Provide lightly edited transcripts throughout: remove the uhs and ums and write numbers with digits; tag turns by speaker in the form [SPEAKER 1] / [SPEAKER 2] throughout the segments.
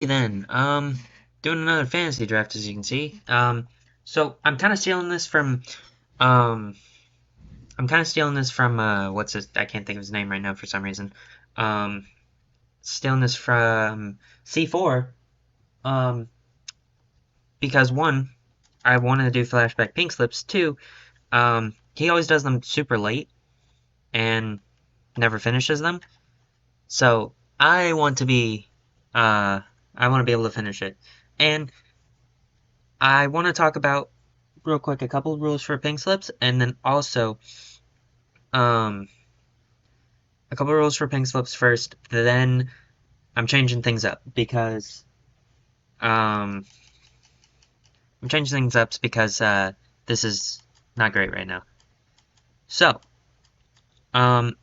[SPEAKER 1] Then, doing another fantasy draft, as you can see. So I'm kind of stealing this from, um, what's his, I can't think of his name right now for some reason. Um, Stealing this from C4, um, because one, I wanted to do Flashback Pink slips. Two, he always does them super late and never finishes them. So I want to be, uh, I want to be able to finish it. And I want to talk about real quick a couple of rules for pink slips, and then also um, a couple of rules for pink slips first. Then I'm changing things up because um, this is not great right now. So um,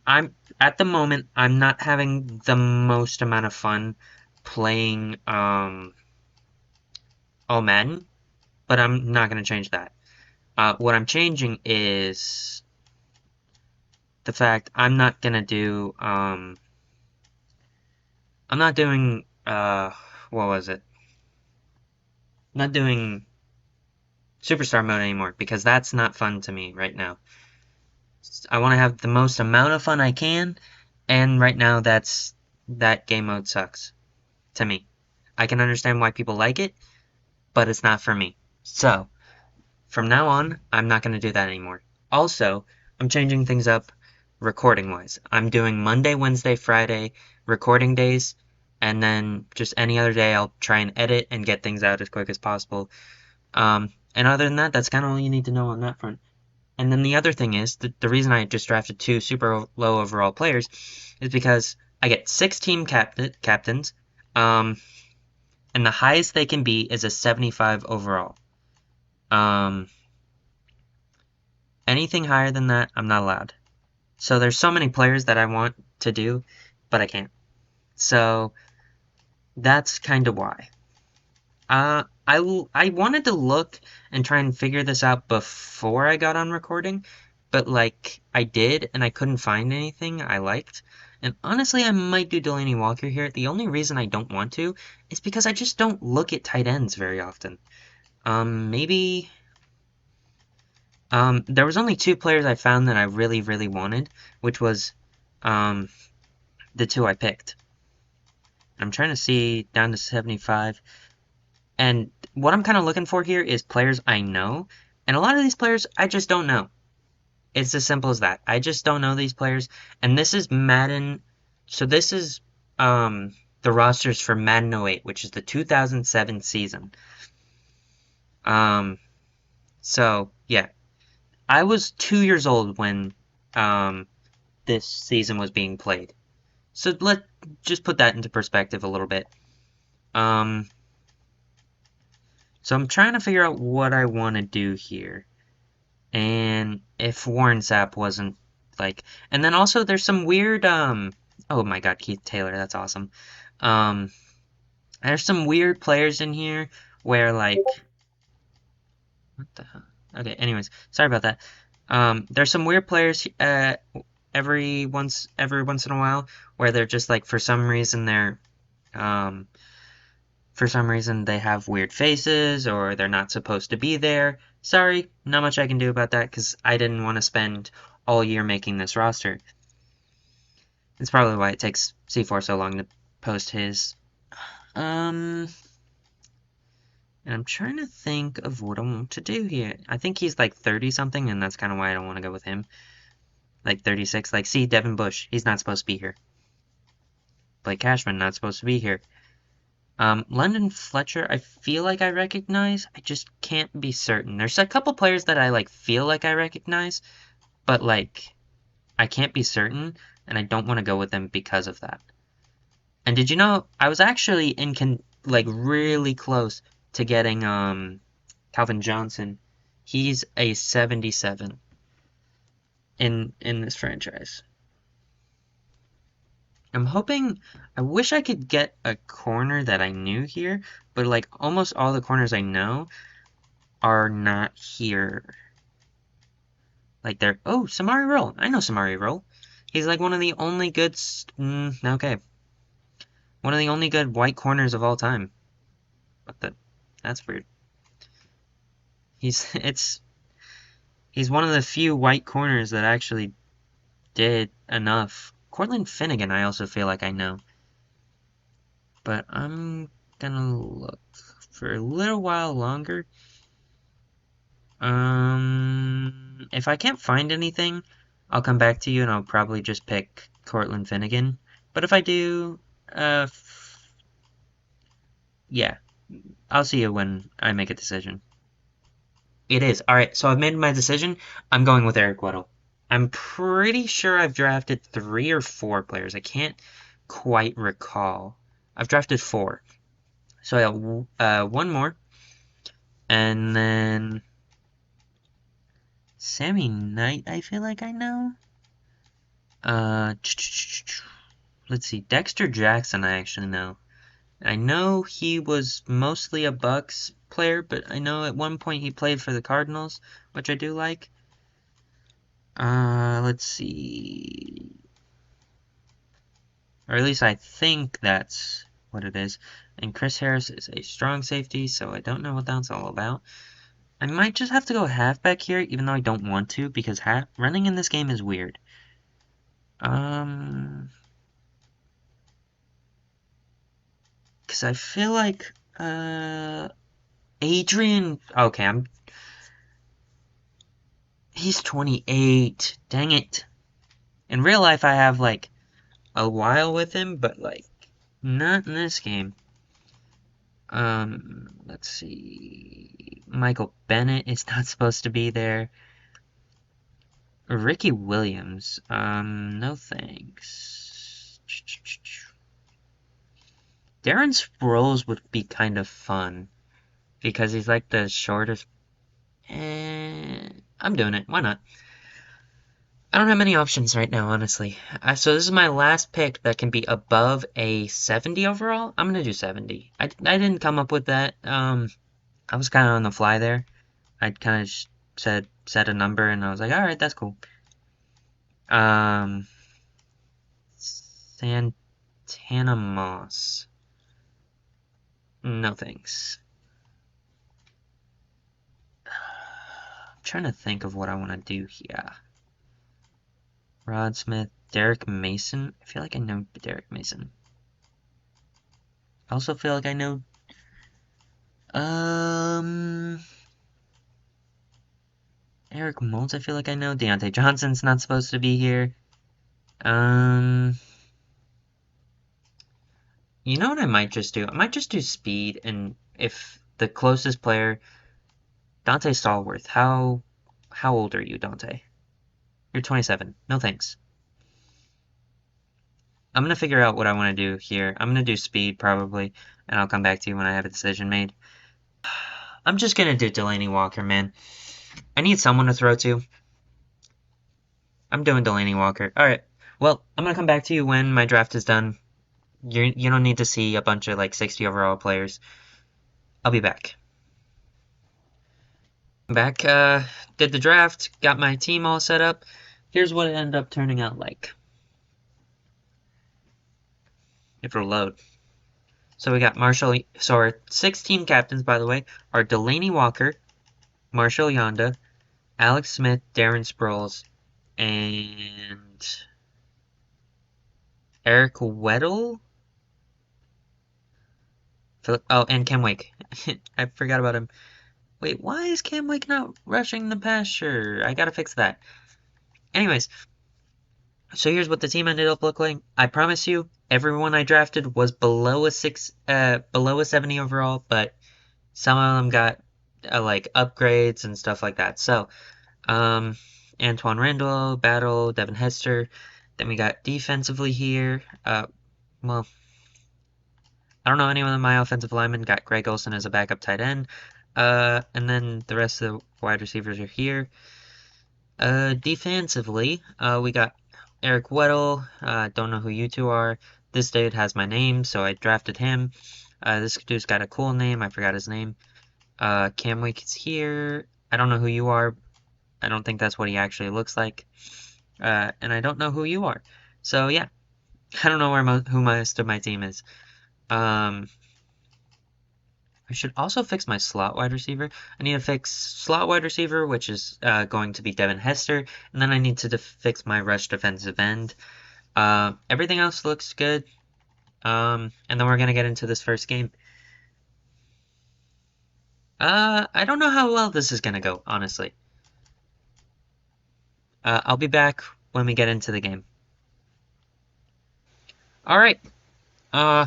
[SPEAKER 1] I'm at the moment I'm not having the most amount of fun playing All Madden, but I'm not going to change that. What I'm changing is the fact I'm not doing what was it? I'm not doing superstar mode anymore because that's not fun to me right now. I want to have the most amount of fun I can, and right now that game mode sucks to me. I can understand why people like it, but it's not for me. So, from now on, I'm not going to do that anymore. Also, I'm changing things up recording wise. I'm doing Monday, Wednesday, Friday recording days, and then just any other day I'll try and edit and get things out as quick as possible. And other than that, that's kind of all you need to know on that front. And then the other thing is, the reason I just drafted two super low overall players is because I get six captains, um, and the highest they can be is a 75 overall. Um, Anything higher than that, I'm not allowed. So there's so many players that I want to do, but I can't. So that's kind of why. I wanted to look and try and figure this out before I got on recording, but like I did, and I couldn't find anything I liked. And honestly, I might do Delaney Walker here. The only reason I don't want to is because I just don't look at tight ends very often. Maybe there was only two players I found that I really, really wanted, which was um the two I picked. I'm trying to see down to 75. And what I'm kind of looking for here is players I know. And a lot of these players I just don't know. It's as simple as that. I just don't know these players. And this is Madden. So this is the rosters for Madden 08, which is the 2007 season. Um so yeah, I was 2 years old when um this season was being played. So let just put that into perspective a little bit. Um So I'm trying to figure out what I want to do here. And if Warren Sapp wasn't like, and then also there's some weird, oh my God, Keith Taylor, that's awesome. Um, there's some weird players in here where like, what the hell? Okay, anyways, sorry about that. There's some weird players, every once in a while where they're just like, um, for some reason they have weird faces or they're not supposed to be there. Sorry, not much I can do about that because I didn't want to spend all year making this roster. It's probably why it takes C4 so long to post his. Um, and I'm trying to think of what I want to do here. I think he's like 30 something, and that's kind of why I don't want to go with him. Like 36. Like, see, Devin Bush, he's not supposed to be here. Blake Cashman, not supposed to be here. London Fletcher, I feel like I recognize. I just can't be certain. There's a couple players that I like feel like I recognize, but like I can't be certain, and I don't want to go with them because of that. And did you know I was actually like really close to getting Calvin Johnson. He's a 77 in this franchise. I wish I could get a corner that I knew here, but like almost all the corners I know are not here. Like they're, Samari Roll. I know Samari Roll. He's like one of the only good, okay. One of the only good white corners of all time. What the? That's weird. He's it's he's one of the few white corners that actually did enough. Cortland Finnegan, I also feel like I know. But I'm gonna look for a little while longer. If I can't find anything, I'll come back to you and I'll probably just pick Cortland Finnegan. But if I do, yeah, I'll see you when I make a decision. It is. Alright, so I've made my decision. I'm going with Eric Weddle. I'm pretty sure I've drafted 3 or 4 players. I can't quite recall. I've drafted 4. So I got one more. And then Sammy Knight, I feel like I know. Let's see. Dexter Jackson, I actually know. I know he was mostly a Bucks player, but I know at one point he played for the Cardinals, which I do like. Let's see. Or at least I think that's what it is. And Chris Harris is a strong safety, so I don't know what that's all about. I might just have to go halfback here, even though I don't want to, because running in this game is weird. Because I feel like, Adrian, okay, he's 28, dang it. In real life, I have, like, a while with him, but, like, not in this game. Let's see, Michael Bennett is not supposed to be there. Ricky Williams, no thanks. Darren Sproles would be kind of fun, because he's like the shortest. I'm doing it, why not? I don't have many options right now, honestly. So this is my last pick that can be above a 70 overall. I'm gonna do 70. I didn't come up with that. I was kind of on the fly there. I kind of set a number, and I was like, all right, that's cool. Santana Moss. No thanks. I'm trying to think of what I want to do here. Rod Smith, Derek Mason. I feel like I know Derek Mason. I also feel like I know. Eric Moulds. I feel like I know. Deontay Johnson's not supposed to be here. You know what I might just do? I might just do speed, and if the closest player, Dante Stallworth. How old are you, Dante? You're 27. No thanks. I'm gonna figure out what I want to do here. I'm gonna do speed probably, and I'll come back to you when I have a decision made. I'm just gonna do Delaney Walker, man. I need someone to throw to. I'm doing Delaney Walker. Alright. Well, I'm gonna come back to you when my draft is done. You don't need to see a bunch of like 60 overall players. I'll be back. Back, did the draft, got my team all set up. Here's what it ended up turning out like. It'll load. So we got Marshall, so our 6 team captains, by the way, are Delaney Walker, Marshall Yonda, Alex Smith, Darren Sproles, and Eric Weddle? Oh, and Cam Wake. I forgot about him. Wait, why is Cam Wake not rushing the pasture? I gotta fix that. Anyways, so here's what the team ended up looking like. I promise you, everyone I drafted was below a 70 overall, but some of them got like upgrades and stuff like that. So, Antoine Randall, Battle, Devin Hester. Then we got defensively here. Well, I don't know anyone in my offensive linemen. Got Greg Olson as a backup tight end. And then the rest of the wide receivers are here. Defensively, we got Eric Weddle. Don't know who you two are. This dude has my name, so I drafted him. This dude's got a cool name. I forgot his name. Cam Wake is here. I don't know who you are. I don't think that's what he actually looks like. And I don't know who you are. So yeah, I don't know who most of my team is. Um, I should also fix my slot wide receiver. I need to fix slot wide receiver, which is going to be Devin Hester, and then I need to fix my rush defensive end. Everything else looks good. And then we're gonna get into this first game. I don't know how well this is gonna go, honestly. I'll be back when we get into the game. All right. Uh,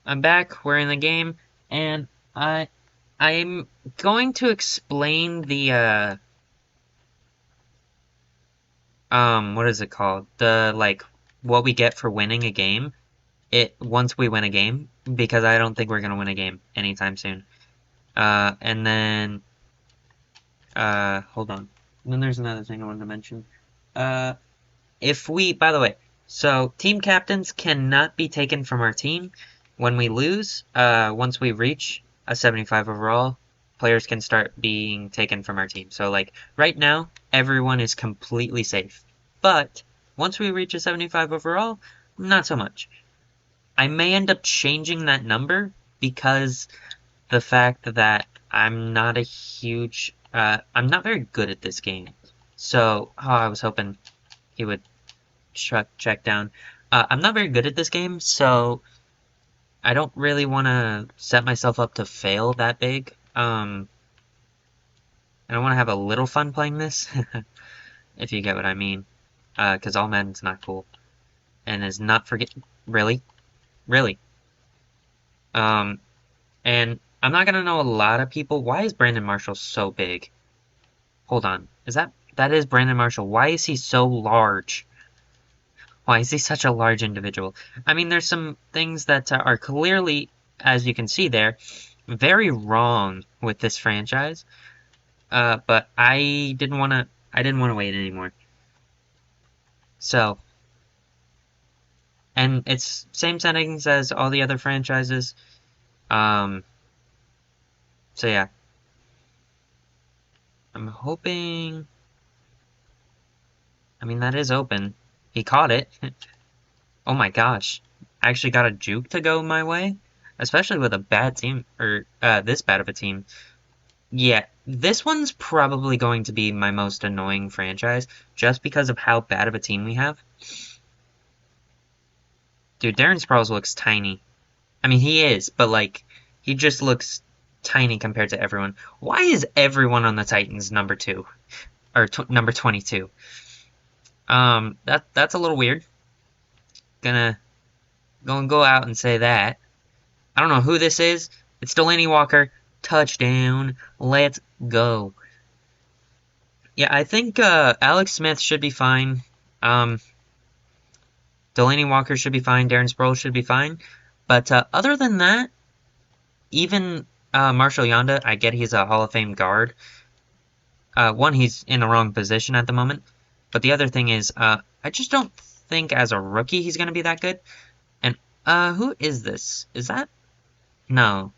[SPEAKER 1] I'm back. We're in the game, and I'm going to explain the what is it called? The like what we get for winning a game. It once we win a game, because I don't think we're gonna win a game anytime soon. And then hold on. And then there's another thing I wanted to mention. Uh, if we, by the way, so team captains cannot be taken from our team when we lose. Once we reach a 75 overall, players can start being taken from our team. So like right now, everyone is completely safe. But once we reach a 75 overall, not so much. I may end up changing that number because the fact that I'm not a huge, I'm not very good at this game. So, oh, I was hoping he would check down. I'm not very good at this game, so I don't really want to set myself up to fail that big. And I want to have a little fun playing this, if you get what I mean. Because all Madden's not cool. And is not forget... Really? Really? Um, and I'm not gonna know a lot of people. Why is Brandon Marshall so big? Hold on. That is Brandon Marshall. Why is he so large? Why is he such a large individual? I mean, there's some things that are clearly, as you can see there, very wrong with this franchise. But I didn't want to. I didn't want to wait anymore. So, and it's same settings as all the other franchises. Um, so yeah, I'm hoping. I mean, that is open. He caught it. Oh my gosh. I actually got a juke to go my way, especially with a bad team, or this bad of a team. Yeah, this one's probably going to be my most annoying franchise, just because of how bad of a team we have. Dude, Darren Sproles looks tiny. I mean, he is, but like, he just looks tiny compared to everyone. Why is everyone on the Titans number 2? Or number 22? That's a little weird. Gonna go out and say that. I don't know who this is. It's Delaney Walker. Touchdown. Let's go. Yeah, I think Alex Smith should be fine. Delaney Walker should be fine. Darren Sproles should be fine. But other than that, even Marshall Yanda, I get he's a Hall of Fame guard. One, he's in the wrong position at the moment. But the other thing is, I just don't think as a rookie he's going to be that good. And who is this? Is that? No.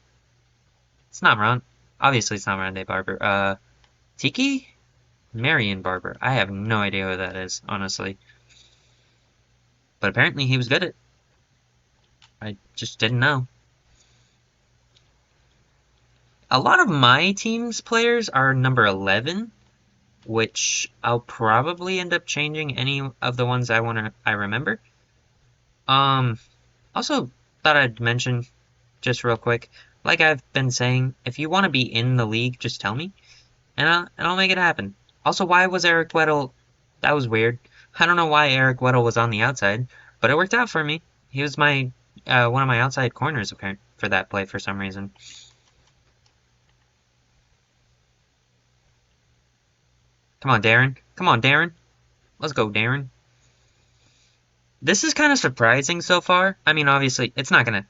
[SPEAKER 1] It's not Ron. Obviously, it's not Rondé Barber. Tiki? Marion Barber. I have no idea who that is, honestly. But apparently he was good at. I just didn't know. A lot of my team's players are number 11, which I'll probably end up changing any of the ones I remember. Also thought I'd mention just real quick, like I've been saying, if you want to be in the league, just tell me, and I'll make it happen. Also, why was Eric Weddle? That was weird. I don't know why Eric Weddle was on the outside, but it worked out for me. He was my one of my outside corners apparent for that play for some reason. Come on, Darren. Come on, Darren. Let's go, Darren. This is kind of surprising so far. I mean, obviously, it's not gonna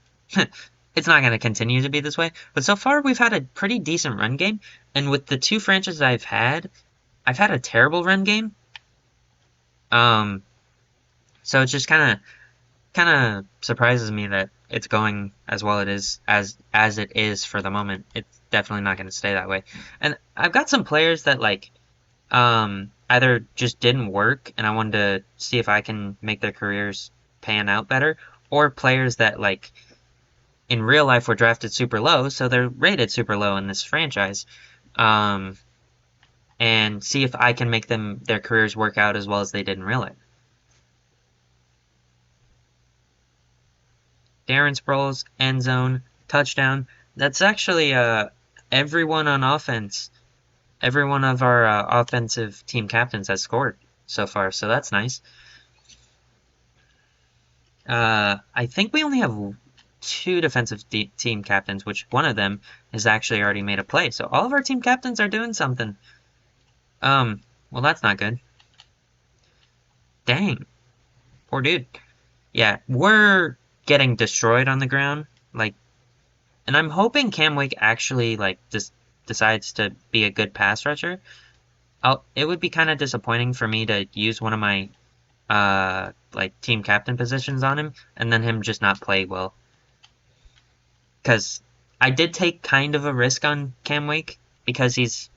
[SPEAKER 1] it's not gonna continue to be this way, but so far we've had a pretty decent run game, and with the two franchises I've had a terrible run game. So it just kind of surprises me that it's going as well it is as it is for the moment. It's definitely not going to stay that way. And I've got some players that like either just didn't work and I wanted to see if I can make their careers pan out better, or players that like in real life were drafted super low, so they're rated super low in this franchise. Um, and see if I can make their careers work out as well as they did in real life. Darren Sproles, end zone, touchdown. That's actually everyone on offense. Every one of our offensive team captains has scored so far, so that's nice. I think we only have two defensive team captains, which one of them has actually already made a play. So all of our team captains are doing something. Well, that's not good. Dang, poor dude. Yeah, we're getting destroyed on the ground. Like, and I'm hoping Cam Wake actually like just decides to be a good pass rusher. It would be kind of disappointing for me to use one of my like team captain positions on him and then him just not play well. Because I did take kind of a risk on Cam Wake because he's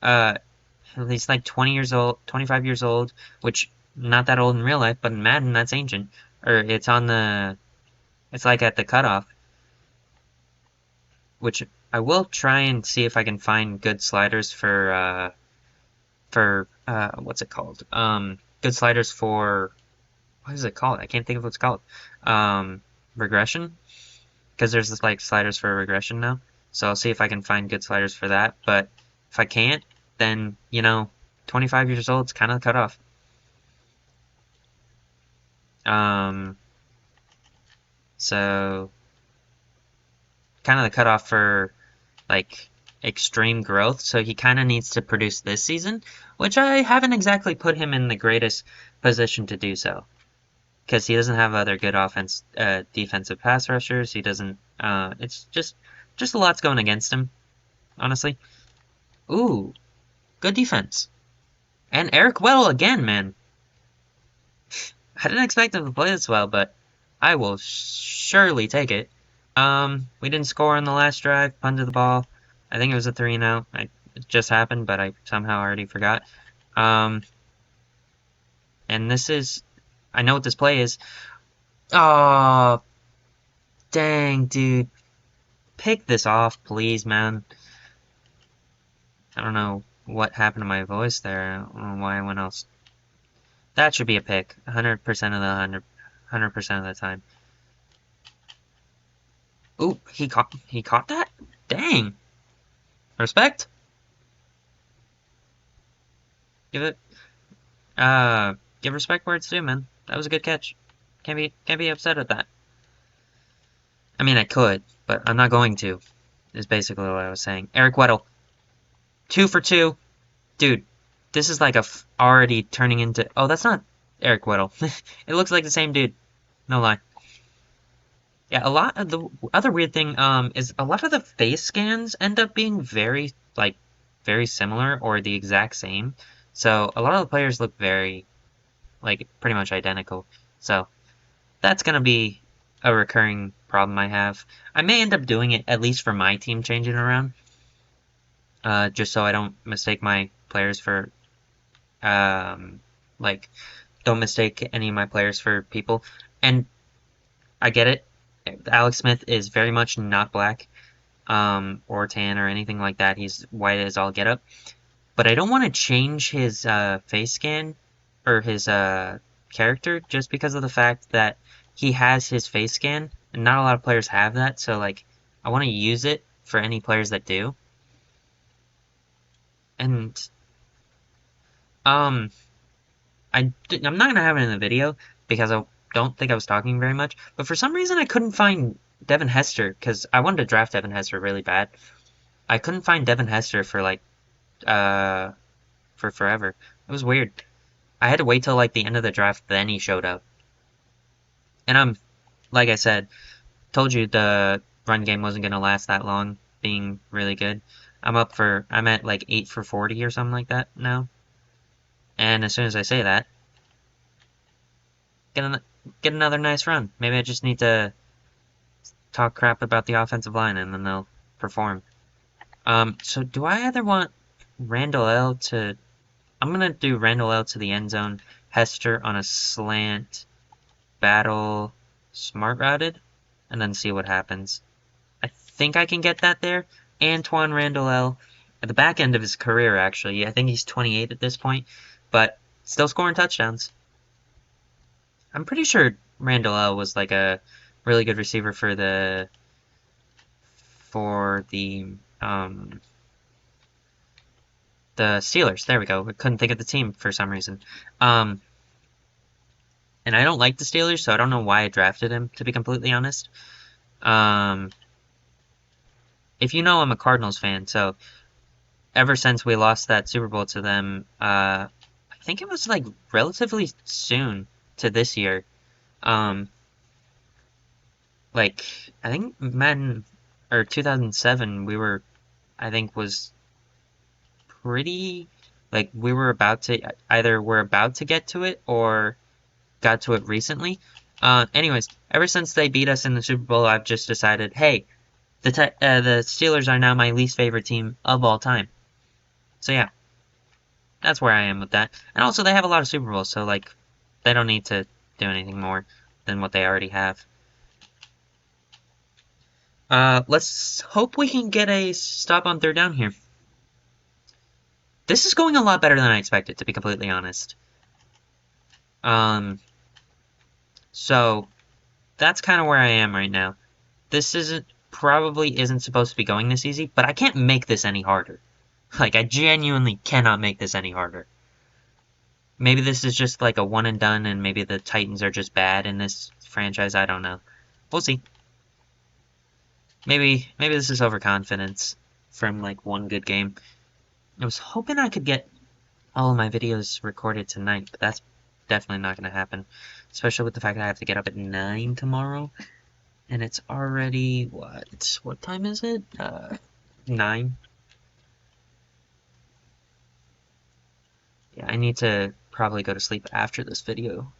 [SPEAKER 1] like 20 years old, 25 years old, which not that old in real life, but in Madden that's ancient. Or it's like at the cutoff, which I will try and see if I can find good sliders for what's it called? Good sliders for what is it called? I can't think of what it's called. Regression, because there's this like sliders for regression now. So I'll see if I can find good sliders for that. But if I can't, then 25 years old is kind of cut off. So kind of the cutoff for like extreme growth. So he kind of needs to produce this season, which I haven't exactly put him in the greatest position to do so. Because he doesn't have other good defensive pass rushers. He doesn't. It's just a lot's going against him, honestly. Ooh, good defense. And Eric Weddle again, man. I didn't expect him to play this well, but I will surely take it. We didn't score on the last drive. Punted the ball. I think it was a 3-and-out. It just happened, but I somehow already forgot. And this is. I know what this play is. Oh, dang, dude. Pick this off, please, man. I don't know what happened to my voice there. I don't know why I went else. That should be a pick. 100% of the 100% of the time. Ooh, he caught that? Dang. Respect. Give it give respect where it's due, man. That was a good catch. Can't be upset at that. I mean I could, but I'm not going to. Is basically what I was saying. Eric Weddle. 2 for 2. Dude, this is like already turning into... Oh, that's not Eric Weddle. It looks like the same dude. No lie. Yeah, a lot of the other weird thing is a lot of the face scans end up being very similar or the exact same. So a lot of the players look very pretty much identical. So that's gonna be a recurring problem I have. I may end up doing it at least for my team, changing it around. Just so I don't mistake my players for don't mistake any of my players for people. And I get it. Alex Smith is very much not black, or tan or anything like that. He's white as all get up. But I don't want to change his face scan or his character just because of the fact that he has his face scan, and not a lot of players have that. So I want to use it for any players that do. And I'm not gonna have it in the video because I don't think I was talking very much. But for some reason I couldn't find Devin Hester because I wanted to draft Devin Hester really bad. I couldn't find Devin Hester for for forever. It was weird. I had to wait till the end of the draft, then he showed up. And like I said, told you the run game wasn't gonna last that long, being really good. I'm at 8 for 40 or something like that now. And as soon as I say that, get another nice run. Maybe I just need to talk crap about the offensive line and then they'll perform. So do I either want Randall L to... I'm going to do Randall L to the end zone, Hester on a slant, battle, smart routed, and then see what happens. think I can get that there. Antoine Randall at the back end of his career, actually. I think he's 28 at this point, but still scoring touchdowns. I'm pretty sure Randall was like a really good receiver for um the Steelers. There we go. I couldn't think of the team for some reason. Um, and I don't like the Steelers, so I don't know why I drafted him, to be completely honest. Um, if you know, I'm a Cardinals fan, so ever since we lost that Super Bowl to them, I think it was like relatively soon to this year. Um, like I think Madden or 2007, I think was pretty like we were about to either we're about to get to it or got to it recently. Anyways, ever since they beat us in the Super Bowl, I've just decided, hey, the Steelers are now my least favorite team of all time. So yeah, that's where I am with that. And also, they have a lot of Super Bowls, so like, they don't need to do anything more than what they already have. Let's hope we can get a stop on third down here. This is going a lot better than I expected, to be completely honest. Um, so that's kind of where I am right now. This probably isn't supposed to be going this easy, but I can't make this any harder. Like, I genuinely cannot make this any harder. Maybe this is just like a one and done, and maybe the Titans are just bad in this franchise. I don't know. We'll see. Maybe this is overconfidence from like one good game. I was hoping I could get all of my videos recorded tonight, but that's definitely not going to happen. Especially with the fact that I have to get up at 9 tomorrow. And it's already, what time is it? 9. Yeah, I need to probably go to sleep after this video,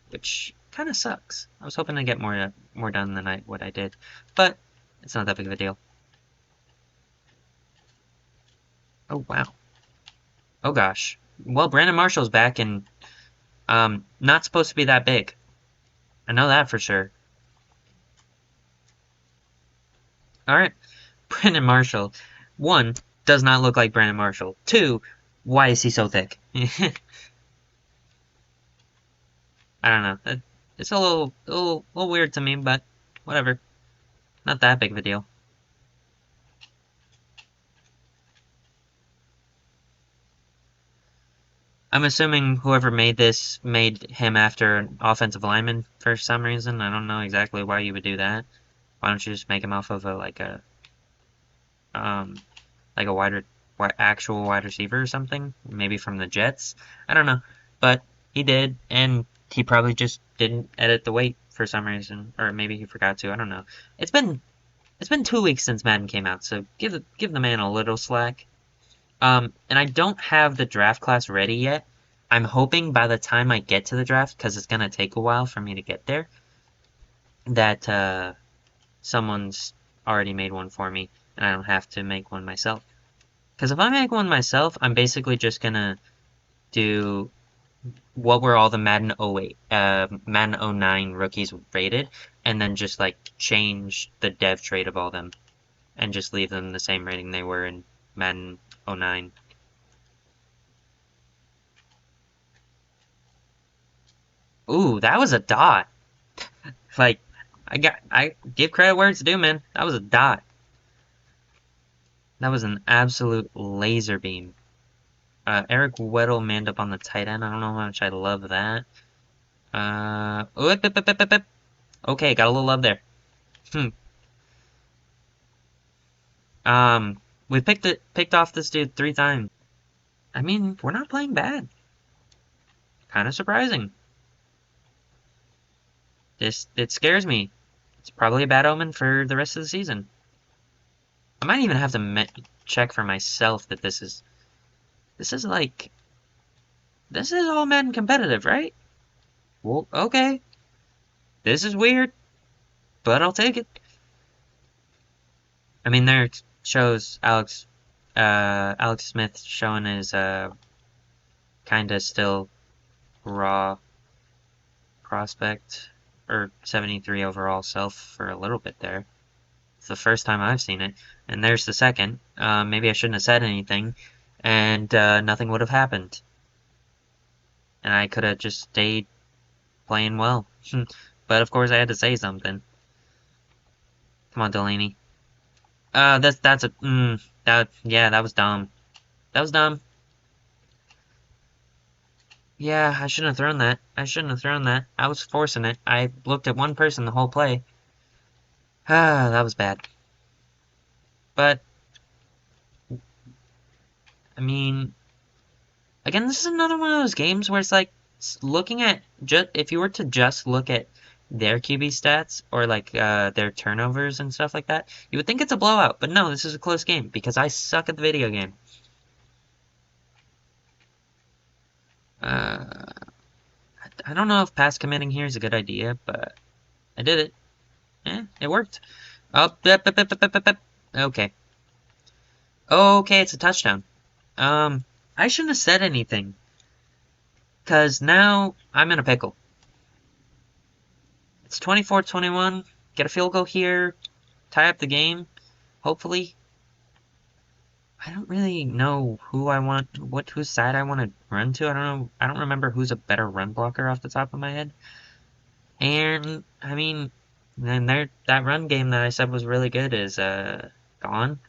[SPEAKER 1] which kind of sucks. I was hoping to get more done than what I did, but it's not that big of a deal. Oh, wow. Oh, gosh. Well, Brandon Marshall's back, and not supposed to be that big. I know that for sure. Alright, Brandon Marshall. 1, does not look like Brandon Marshall. 2, why is he so thick? I don't know. It's a little weird to me, but whatever. Not that big of a deal. I'm assuming whoever made this made him after an offensive lineman for some reason. I don't know exactly why you would do that. Why don't you just make him off of um like a actual wide receiver or something? Maybe from the Jets. I don't know, but he did, and he probably just didn't edit the weight for some reason, or maybe he forgot to. I don't know. It's been 2 weeks since Madden came out, so give the man a little slack. And I don't have the draft class ready yet. I'm hoping by the time I get to the draft, because it's gonna take a while for me to get there, that someone's already made one for me, and I don't have to make one myself. Because if I make one myself, I'm basically just gonna do what were all the Madden 08, Madden 09 rookies rated, and then just like change the dev trait of all them, and just leave them the same rating they were in Madden 09. Ooh, that was a dot. Like, I give credit where it's due, man. That was a dot. That was an absolute laser beam. Eric Weddle manned up on the tight end. I don't know how much I love that. Okay, got a little love there. Hmm. We picked off this dude 3 times. I mean, we're not playing bad. Kind of surprising. It scares me. It's probably a bad omen for the rest of the season. I might even have to check for myself that this is like, this is all Madden competitive, right? Well, okay. This is weird, but I'll take it. I mean, there shows Alex Smith showing his, kind of still raw prospect, or 73 overall self for a little bit there. It's the first time I've seen it. And there's the second. Maybe I shouldn't have said anything, and nothing would have happened. And I could have just stayed playing well. But of course I had to say something. Come on, Delaney. That's a yeah, that was dumb. That was dumb. Yeah, I shouldn't have thrown that. I shouldn't have thrown that. I was forcing it. I looked at one person the whole play. Ah, that was bad. But I mean, again, this is another one of those games where it's like looking at just if you were to just look at their QB stats or like their turnovers and stuff like that, you would think it's a blowout. But no, this is a close game because I suck at the video game. Uh, I don't know if pass committing here is a good idea, but I did it. It worked. Oh, okay. Okay, it's a touchdown. I shouldn't have said anything, because now I'm in a pickle. It's 24-21. Get a field goal here. Tie up the game, hopefully. I don't really know who I want, whose side I want to run to. I don't know. I don't remember who's a better run blocker off the top of my head. And, I mean, then that run game that I said was really good is, gone.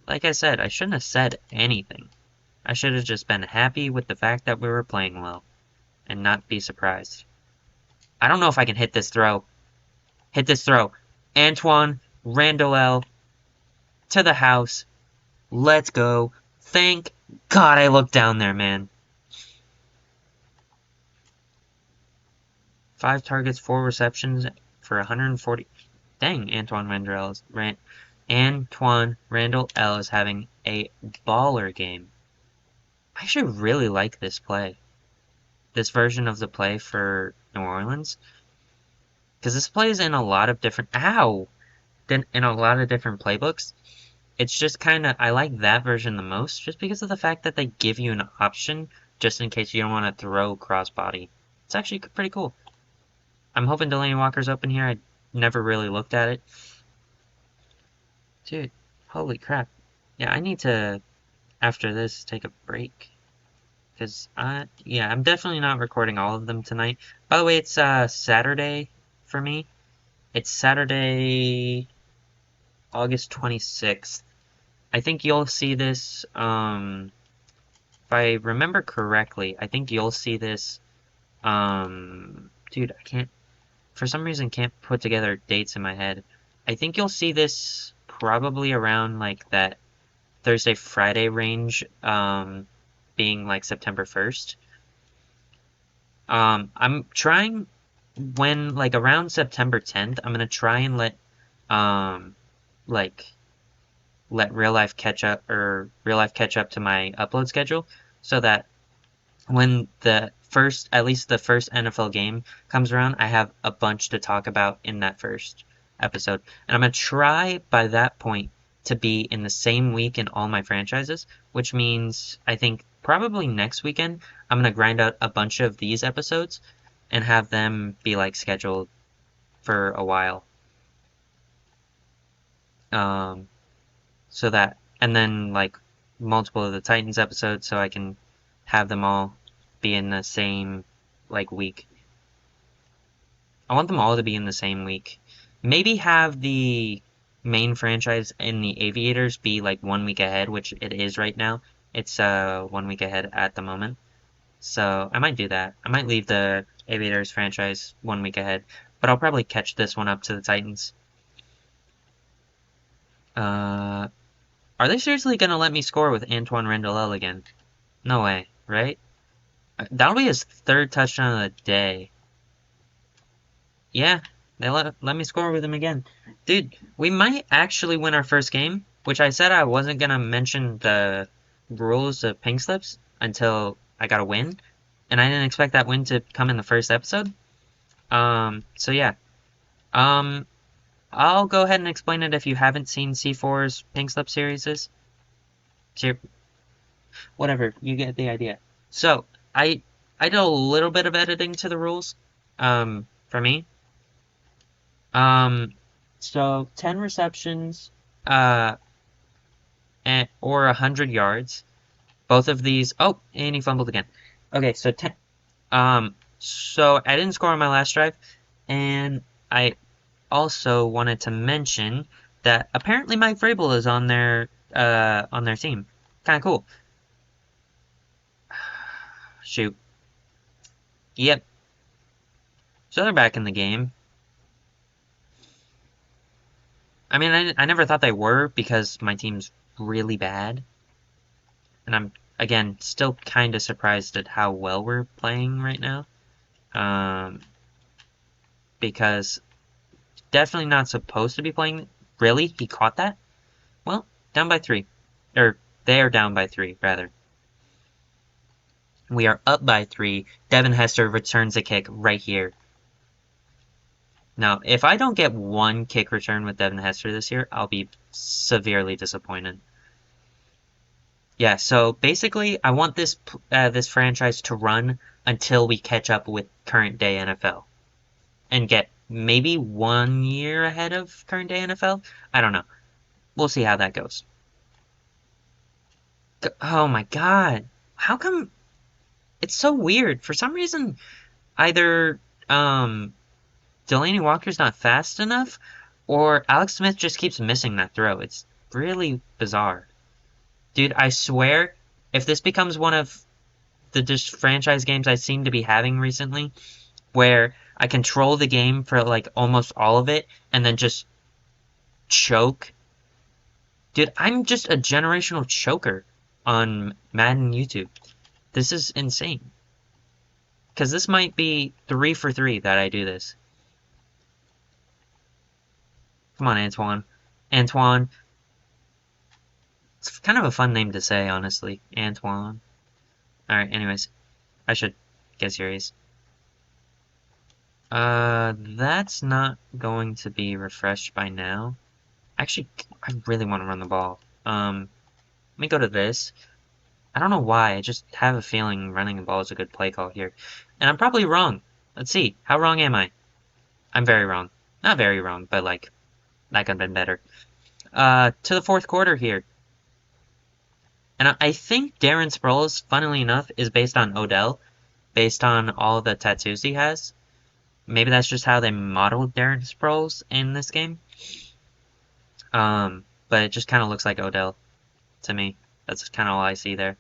[SPEAKER 1] Like I said, I shouldn't have said anything. I should have just been happy with the fact that we were playing well, and not be surprised. I don't know if I can hit this throw. Hit this throw. Antoine Randall to the house. Let's go. Thank God I looked down there, man. 5 targets, 4 receptions for 140. Dang, Antoine Randall L is having a baller game. I actually really like this play. This version of the play for New Orleans. Because this plays in a lot of different... Ow! In a lot of different playbooks. It's just kind of... I like that version the most, just because of the fact that they give you an option, just in case you don't want to throw crossbody. It's actually pretty cool. I'm hoping Delaney Walker's open here. I never really looked at it. Dude, holy crap. Yeah, I need to, after this, take a break. Because, yeah, I'm definitely not recording all of them tonight. By the way, it's Saturday for me. It's Saturday, August 26th. I think you'll see this, if I remember correctly, I think you'll see this, dude, I can't, for some reason, can't put together dates in my head. I think you'll see this probably around, like, that Thursday, Friday range, being, like, September 1st. I'm trying, when, like, around September 10th, I'm gonna try and like, let real life catch up to my upload schedule, so that when at least the first NFL game comes around, I have a bunch to talk about in that first episode. And I'm going to try by that point to be in the same week in all my franchises, which means I think probably next weekend I'm going to grind out a bunch of these episodes and have them be like scheduled for a while. So that, and then like multiple of the Titans episodes so I can have them all be in the same like week. I want them all to be in the same week. Maybe have the main franchise and the Aviators be like 1 week ahead, which it is right now. It's 1 week ahead at the moment. So I might do that. I might leave the Aviators franchise 1 week ahead, but I'll probably catch this one up to the Titans. Are they seriously gonna let me score with Antoine Randall again? No way, right? That'll be his 3rd touchdown of the day. Yeah, they let me score with him again. Dude, we might actually win our first game, which I said I wasn't gonna mention the rules of pink slips until I got a win, and I didn't expect that win to come in the first episode. So yeah. I'll go ahead and explain it if you haven't seen C4's pink slip series. Whatever, you get the idea. So, I did a little bit of editing to the rules, for me. Um, so 10 receptions, uh, or 100 yards. Both of these. Oh, and he fumbled again. Okay, so 10. So I didn't score on my last drive, and I also wanted to mention that apparently Mike Vrabel is on their team. Kind of cool. Shoot. Yep. So they're back in the game. I mean, I never thought they were because my team's really bad. And I'm, again, still kind of surprised at how well we're playing right now. Um, because definitely not supposed to be playing. Really? He caught that? Well, down by 3. Or, they are down by 3, rather. We are up by 3. Devin Hester returns a kick right here. Now, if I don't get one kick return with Devin Hester this year, I'll be severely disappointed. Yeah, so basically, I want this franchise to run until we catch up with current day NFL and get maybe 1 year ahead of current day NFL. I don't know. We'll see how that goes. Oh my God. How come it's so weird? For some reason, either Delaney Walker's not fast enough or Alex Smith just keeps missing that throw. It's really bizarre. Dude, I swear, if this becomes one of the just franchise games I seem to be having recently, where I control the game for like almost all of it and then just choke. Dude, I'm just a generational choker on Madden YouTube. This is insane. Because this might be 3 for 3 that I do this. Come on, Antoine. Antoine. It's kind of a fun name to say, honestly. Antoine. Alright, anyways. I should get serious. That's not going to be refreshed by now. Actually, I really want to run the ball. Let me go to this. I don't know why, I just have a feeling running the ball is a good play call here. And I'm probably wrong. Let's see, how wrong am I? I'm very wrong. Not very wrong, but like, that could have been better. To the fourth quarter here. And I think Darren Sproles, funnily enough, is based on Odell, based on all the tattoos he has. Maybe that's just how they modeled Darren Sproles in this game. But it just kind of looks like Odell to me. That's kind of all I see there.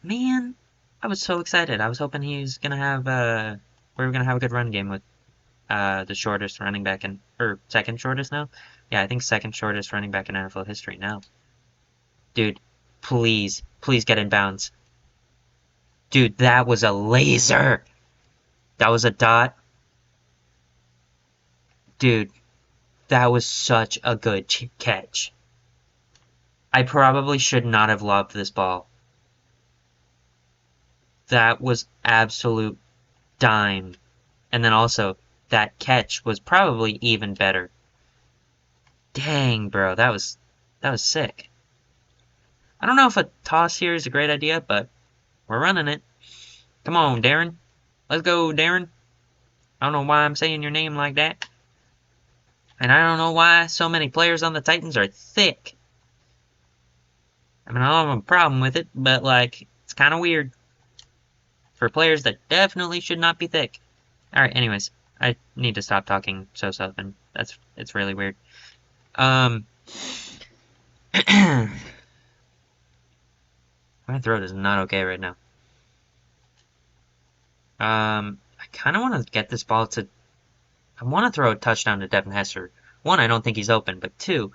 [SPEAKER 1] Man, I was so excited. I was hoping we were gonna have a good run game with the shortest running back or second shortest now. Yeah, I think second shortest running back in NFL history now. Dude, please, please get in bounds. Dude, that was a laser. That was a dot. Dude, that was such a good catch. I probably should not have lobbed this ball. That was absolute dime. And then also, that catch was probably even better. Dang, bro, that was sick. I don't know if a toss here is a great idea, but we're running it. Come on, Darren. Let's go, Darren. I don't know why I'm saying your name like that. And I don't know why so many players on the Titans are thick. I mean, I don't have a problem with it, but, like, it's kind of weird. For players that definitely should not be thick. Alright, anyways. I need to stop talking so Southern. It's really weird. My throat is not okay right now. I kind of want to get this ball to... I want to throw a touchdown to Devin Hester. One, I don't think he's open, but two,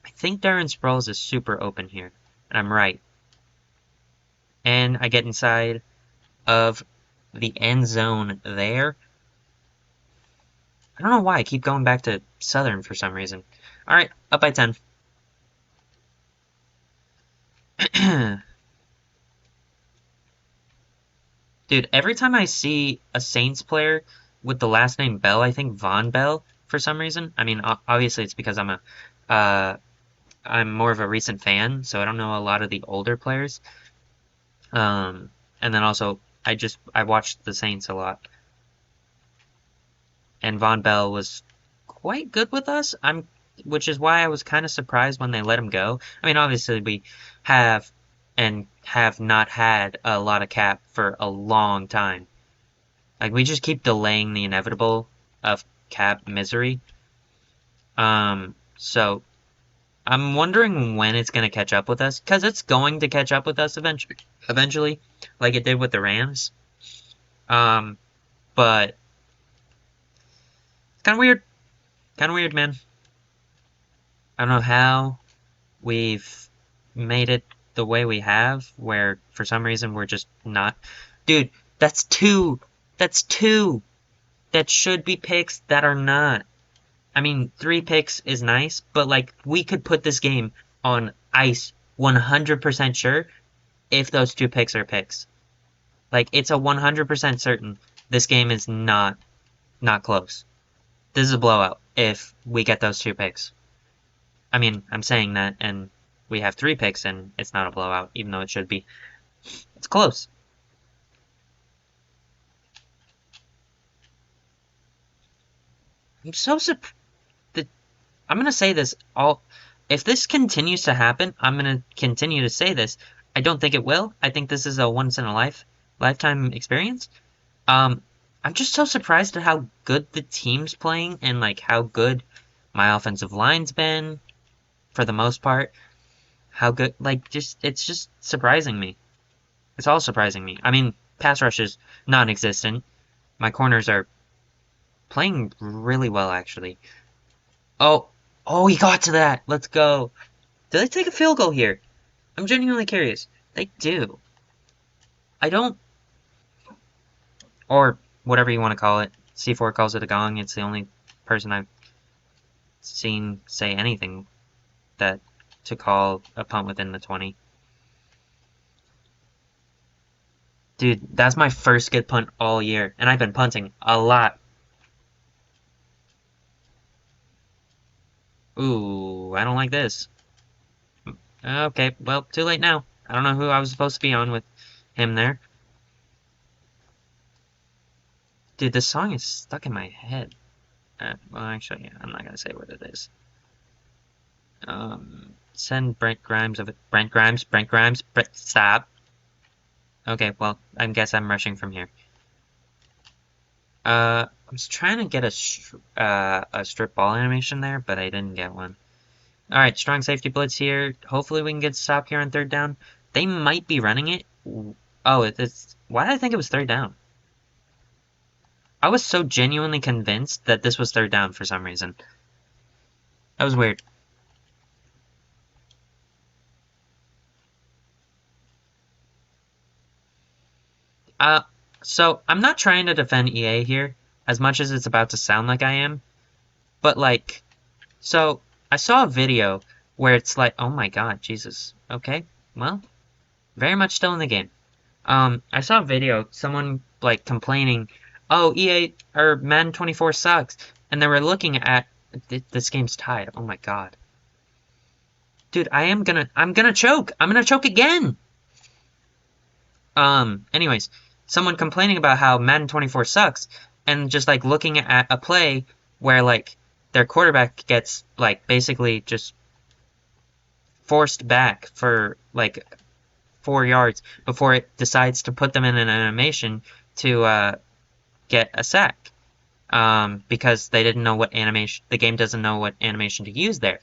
[SPEAKER 1] I think Darren Sproles is super open here. And I'm right. And I get inside of the end zone there. I don't know why I keep going back to Southern for some reason. Alright, up by 10. Dude, every time I see a Saints player with the last name Bell, I think Von Bell for some reason. I mean, obviously it's because I'm more of a recent fan, so I don't know a lot of the older players. And then also I watched the Saints a lot. and Von Bell was quite good with us. Which is why I was kind of surprised when they let him go. I mean, obviously we have and have not had a lot of cap for a long time. Like we just keep delaying the inevitable of cap misery. So I'm wondering when it's going to catch up with us, because it's going to catch up with us eventually, like it did with the Rams. But it's kind of weird, man. I don't know how we've made it the way we have, where for some reason we're just not. Dude, that's two. That's two that should be picks that are not. I mean, 3 picks is nice, but like we could put this game on ice 100% sure if those 2 picks are picks. Like it's a 100% certain this game is not close. This is a blowout if we get those 2 picks. I mean, I'm saying that and we have 3 picks and it's not a blowout, even though it should be. It's close. I'm so surprised. I'm gonna say this all. If this continues to happen, I'm gonna continue to say this. I don't think it will. I think this is a once in a lifetime experience. Um, I'm just so surprised at how good the team's playing and like how good my offensive line's been for the most part. How good, like, it's just surprising me. It's all surprising me. I mean, pass rush is non-existent. My corners are playing really well, actually. Oh, oh, he got to that. Let's go. Do they take a field goal here? I'm genuinely curious. They do. I don't, or whatever you want to call it. C4 calls it a gong. It's the only person I've seen say anything that to call a punt within the 20. Dude, that's my first good punt all year, and I've been punting a lot. Ooh, I don't like this. Okay, well, too late now. I don't know who I was supposed to be on with him there. Dude, this song is stuck in my head. Well, actually, yeah, I'm not gonna say what it is. Send Brent Grimes of it. Brent Grimes. Stop. Okay, well, I guess I'm rushing from here. I was trying to get a strip ball animation there, but I didn't get one. Alright, strong safety blitz here. Hopefully we can get stopped here on 3rd down. They might be running it. Oh, it's... Why did I think it was 3rd down? I was so genuinely convinced that this was 3rd down for some reason. That was weird. So I'm not trying to defend EA here, as much as it's about to sound like I am. But like, so I saw a video where it's like, oh my god, Jesus. Okay, well, very much still in the game. I saw a video, someone like complaining, oh, EA or Madden 24 sucks, and they were looking at this game's tied. Oh my god, dude, I'm gonna choke. I'm gonna choke again. Anyways, someone complaining about how Madden 24 sucks, and just like looking at a play where like their quarterback gets like basically just forced back for like 4 yards before it decides to put them in an animation to get a sack. Because they didn't know what animation, the game doesn't know what animation to use there.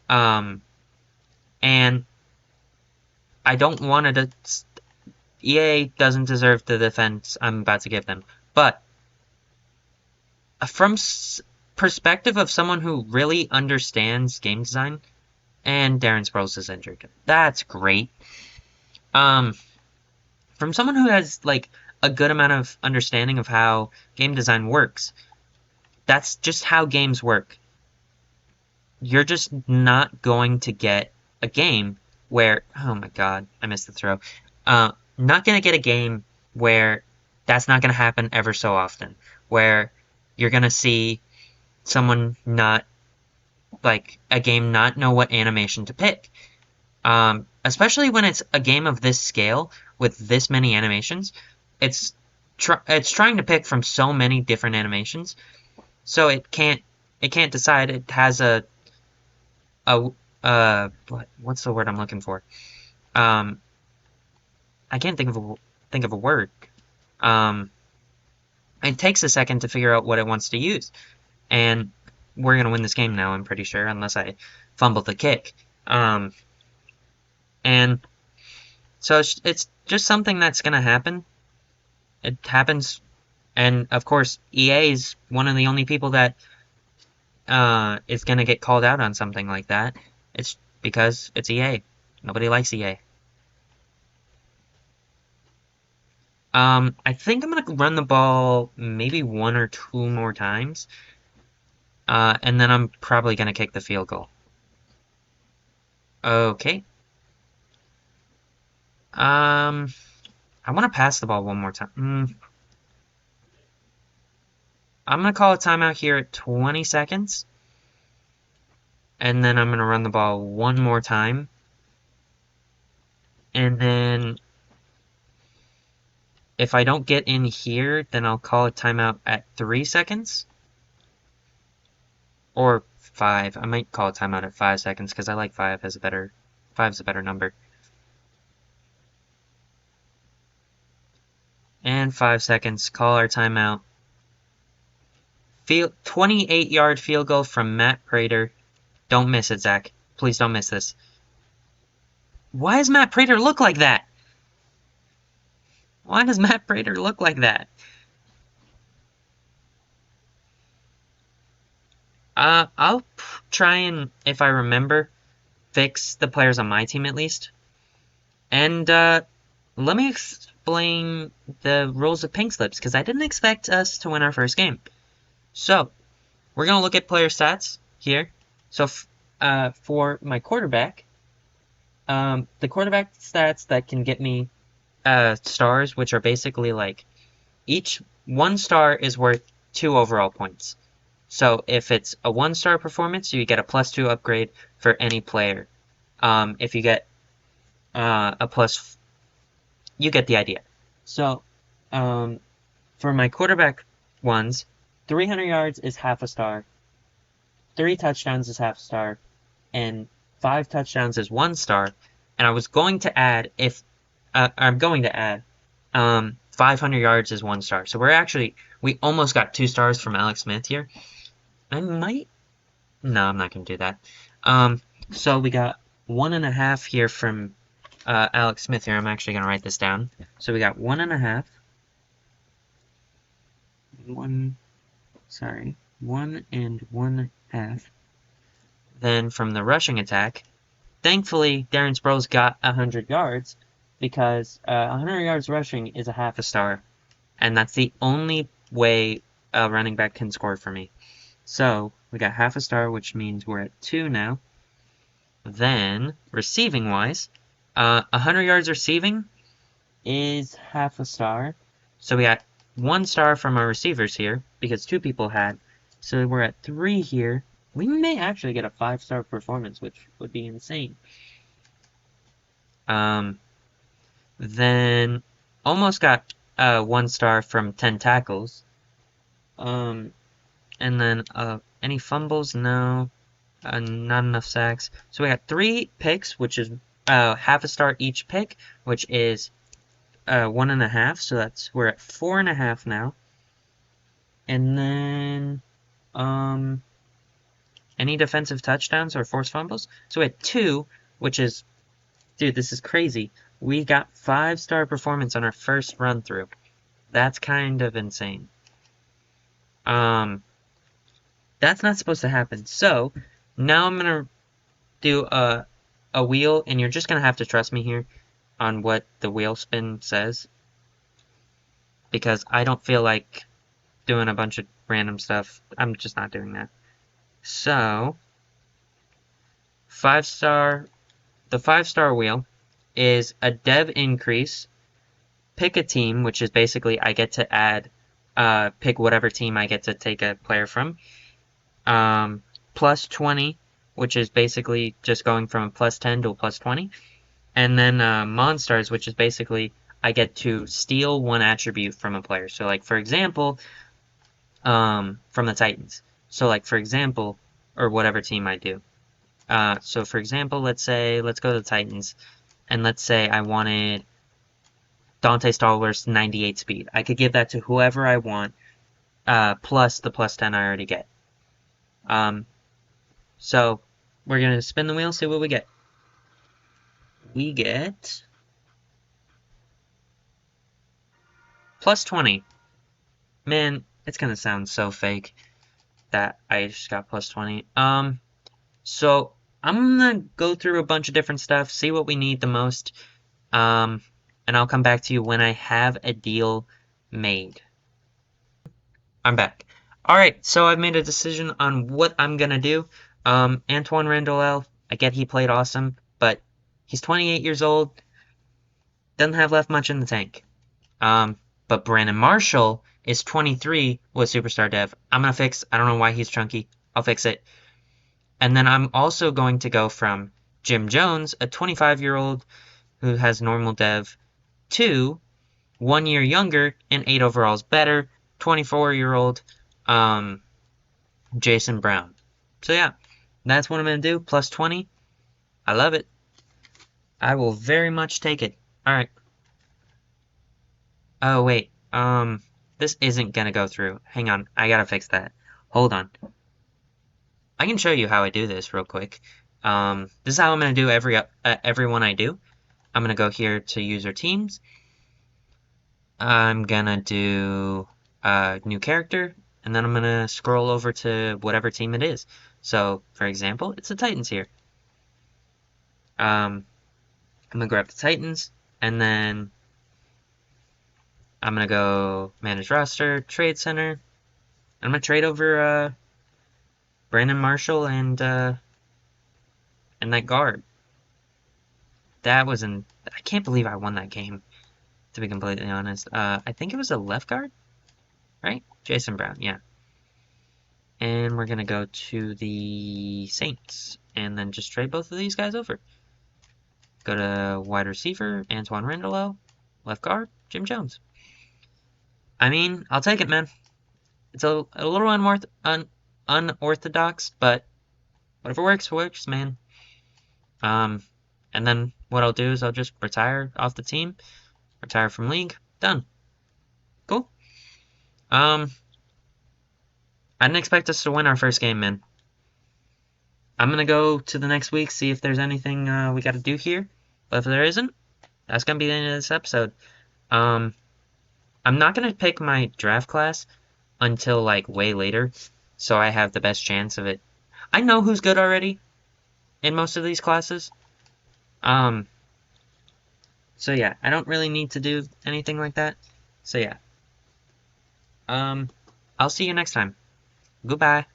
[SPEAKER 1] And I don't want to, EA doesn't deserve the defense I'm about to give them. But from perspective of someone who really understands game design, and Darren Sproles is injured. That's great. From someone who has like a good amount of understanding of how game design works, that's just how games work. You're just not going to get a game where, oh my god, I missed the throw. Not gonna get a game where that's not gonna happen ever so often. Where you're gonna see someone not, like, a game not know what animation to pick. Especially when it's a game of this scale with this many animations. It's it's trying to pick from so many different animations, so it can't decide. It has a what's the word I'm looking for? Um, I can't think of a word. Um, it takes a second to figure out what it wants to use, and we're gonna win this game now. I'm pretty sure, unless I fumble the kick. And so it's just something that's gonna happen. It happens, and of course, EA is one of the only people that is gonna get called out on something like that. It's because it's EA. Nobody likes EA. I think I'm gonna run the ball maybe 1 or 2 more times, and then I'm probably gonna kick the field goal. Okay. I want to pass the ball one more time. I'm gonna call a timeout here at 20 seconds, and then I'm gonna run the ball one more time, and then if I don't get in here, then I'll call a timeout at 3 seconds. Or 5. I might call a timeout at 5 seconds because I like 5 as a better 5's a better number. And 5 seconds, call our timeout. 28-yard field goal from Matt Prater. Don't miss it, Zach. Please don't miss this. Why does Matt Prater look like that? Why does Matt Prater look like that? I'll try and, if I remember, fix the players on my team at least. And let me explain the rules of pink slips, because I didn't expect us to win our first game. So, we're going to look at player stats here. So, for my quarterback, the quarterback stats that can get me stars, which are basically like each 1 star is worth 2 overall points. So if it's a 1-star performance, you get a +2 upgrade for any player. If you get a plus, you get the idea. So for my quarterback ones, 300 yards is half a star, 3 touchdowns is half a star, and 5 touchdowns is 1 star. And I was going to add, I'm going to add 500 yards is 1 star. So we almost got 2 stars from Alex Smith here. I might, no, I'm not going to do that. So we got 1.5 here from Alex Smith here. I'm actually going to write this down. So we got 1.5. 1 and 1/2. Then from the rushing attack, thankfully Darren Sproles got 100 yards because 100 yards rushing is a half a star, and that's the only way a running back can score for me. So we got half a star, which means we're at 2 now. Then receiving wise, 100 yards receiving is half a star. So we got 1 star from our receivers here because 2 people had. So we're at 3 here. We may actually get a 5-star performance, which would be insane. Then almost got 1 star from 10 tackles. And then any fumbles? No. Not enough sacks. So we got 3 picks, which is half a star each pick, which is 1.5. So we're at 4.5 now. And then any defensive touchdowns or forced fumbles? So we had 2, which is, dude, this is crazy. We got 5-star performance on our first run through. That's kind of insane. That's not supposed to happen. So now I'm gonna do a wheel, and you're just gonna have to trust me here on what the wheel spin says, because I don't feel like doing a bunch of random stuff. I'm just not doing that. So 5-star, the 5-star wheel is a dev increase, pick a team, which is basically I get to add, pick whatever team I get to take a player from, plus 20, which is basically just going from a plus 10 to a plus 20, and then Monstars, which is basically I get to steal one attribute from a player. So like for example, from the Titans. So like for example, or whatever team I do. So for example, let's go to the Titans, and let's say I wanted Dante Stallworth's 98 speed. I could give that to whoever I want, plus the plus 10 I already get. So we're gonna spin the wheel, see what we get. We get plus 20. Man, it's gonna sound so fake that I just got plus 20. So I'm gonna go through a bunch of different stuff, see what we need the most, and I'll come back to you when I have a deal made. I'm back. Alright, so I've made a decision on what I'm gonna do. Antoine Randall, I get he played awesome, but he's 28 years old, doesn't have left much in the tank. But Brandon Marshall is 23 with Superstar Dev. I don't know why he's chunky. I'll fix it. And then I'm also going to go from Jim Jones, a 25-year-old who has normal dev, to 1 year younger and 8 overalls better, 24-year-old Jason Brown. So yeah, that's what I'm going to do, plus 20. I love it. I will very much take it. Alright. Oh, wait. This isn't going to go through. Hang on, I gotta fix that. Hold on. I can show you how I do this real quick. This is how I'm going to do every one I do. I'm going to go here to user teams. I'm going to do new character, and then I'm going to scroll over to whatever team it is. So, for example, it's the Titans here. I'm going to grab the Titans, and then I'm going to go manage roster, trade center. I'm going to trade over Brandon Marshall and that guard. I can't believe I won that game, to be completely honest. I think it was a left guard, right? Jason Brown, yeah. And we're going to go to the Saints, and then just trade both of these guys over. Go to wide receiver, Antoine Randall. Left guard, Jim Jones. I mean, I'll take it, man. It's a little unorthodox, but whatever works, man. And then what I'll do is I'll just retire off the team, retire from league, done. Cool. I didn't expect us to win our first game, man. I'm gonna go to the next week, see if there's anything we gotta do here. But if there isn't, that's gonna be the end of this episode. I'm not gonna pick my draft class until like way later, so I have the best chance of it. I know who's good already in most of these classes. So yeah, I don't really need to do anything like that. So yeah. I'll see you next time. Goodbye.